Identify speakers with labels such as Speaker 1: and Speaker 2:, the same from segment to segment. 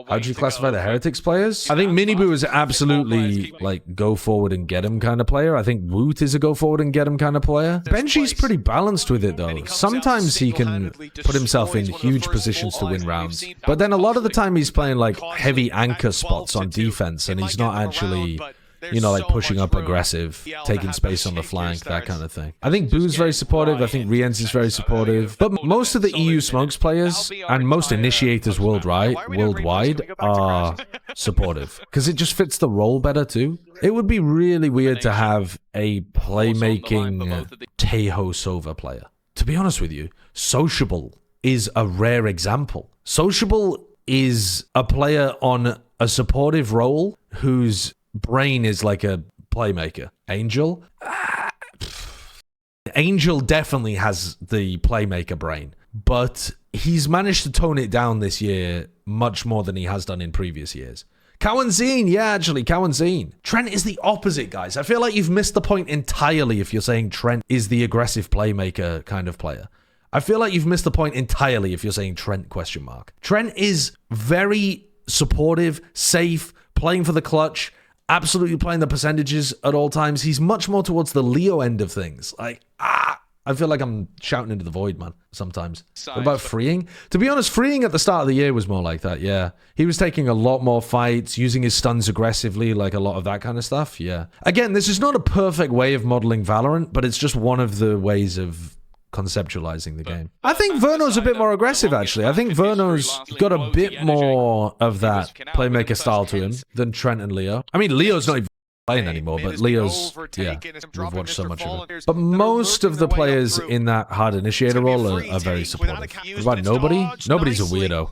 Speaker 1: How do you classify the Heretics players? I think Miniboo is absolutely like go forward and get him kind of player. I think Woot is a go forward and get him kind of player. Benji's pretty balanced with it though. Sometimes he can put himself in huge positions to win rounds, but then a lot of the time he's playing like heavy anchor spots on defense and he's not actually, you know, like pushing up aggressive, taking space on the flank, that kind of thing. I think Boo's very supportive. I think Rienz is very supportive. But most of the EU Smokes players and most initiators worldwide are supportive because it just fits the role better too. It would be really weird to have a playmaking Tejo Sova player. To be honest with you, Sociable is a rare example. Sociable is a player on a supportive role whose brain is like a playmaker. Angel? Angel definitely has the playmaker brain, but he's managed to tone it down this year much more than he has done in previous years. Kawanzine, yeah, actually, Kawanzine. Trent is the opposite, guys. I feel like you've missed the point entirely if you're saying Trent is the aggressive playmaker kind of player. I feel like you've missed the point entirely if you're saying Trent ? Trent is very supportive, safe, playing for the clutch, absolutely playing the percentages at all times. He's much more towards the Leo end of things. Like, I feel like I'm shouting into the void, man, sometimes. What about Freeing? To be honest, Freeing at the start of the year was more like that, yeah. He was taking a lot more fights, using his stuns aggressively, like a lot of that kind of stuff, yeah. Again, this is not a perfect way of modeling Valorant, but it's just one of the ways of conceptualizing the game. I think Verno's a bit more aggressive, actually. I think Verno's got a bit more of that playmaker style to him than Trent and Leo. I mean, Leo's not even playing anymore, but Leo's, yeah, we've watched so much of it. But most of the players in that hard initiator role are very supportive. What about Nobody? Nobody's a weirdo.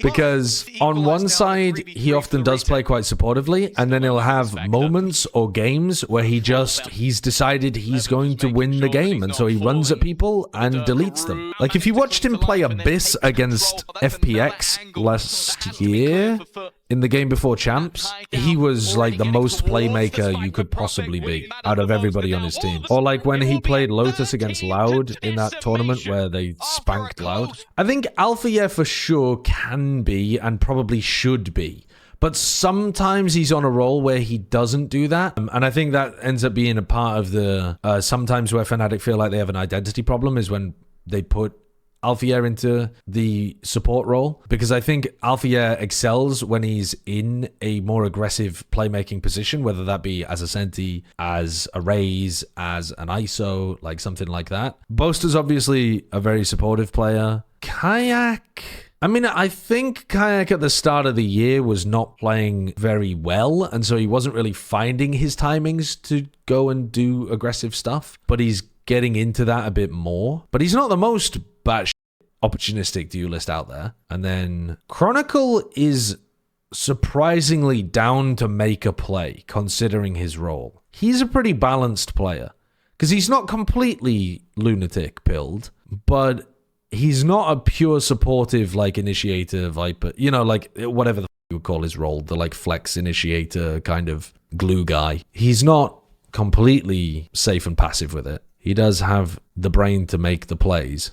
Speaker 1: Because on one side, he often does play quite supportively, and then he'll have moments or games where he's decided he's going to win the game, and so he runs at people and deletes them. Like if you watched him play Abyss against FPX last year, in the game before Champs, he was like the most playmaker you could possibly be out of everybody on his team. Or like when he played Lotus against Loud in that tournament where they spanked Loud. I think Alpha for sure can be and probably should be. But sometimes he's on a roll where he doesn't do that. And I think that ends up being a part of the... sometimes where Fnatic feel like they have an identity problem is when they put Alfier into the support role, because I think Alfier excels when he's in a more aggressive playmaking position, whether that be as a Senti, as a Raze, as an ISO, like something like that. Boaster's obviously a very supportive player. Kayak... I mean, I think Kayak at the start of the year was not playing very well, and so he wasn't really finding his timings to go and do aggressive stuff, but he's getting into that a bit more. But he's not the most batshit opportunistic duelist out there. And then Chronicle is surprisingly down to make a play, considering his role. He's a pretty balanced player, because he's not completely lunatic pilled, but he's not a pure supportive, like, initiator, Viper, you know, like, whatever the you would call his role, the, like, flex initiator kind of glue guy. He's not completely safe and passive with it. He does have the brain to make the plays.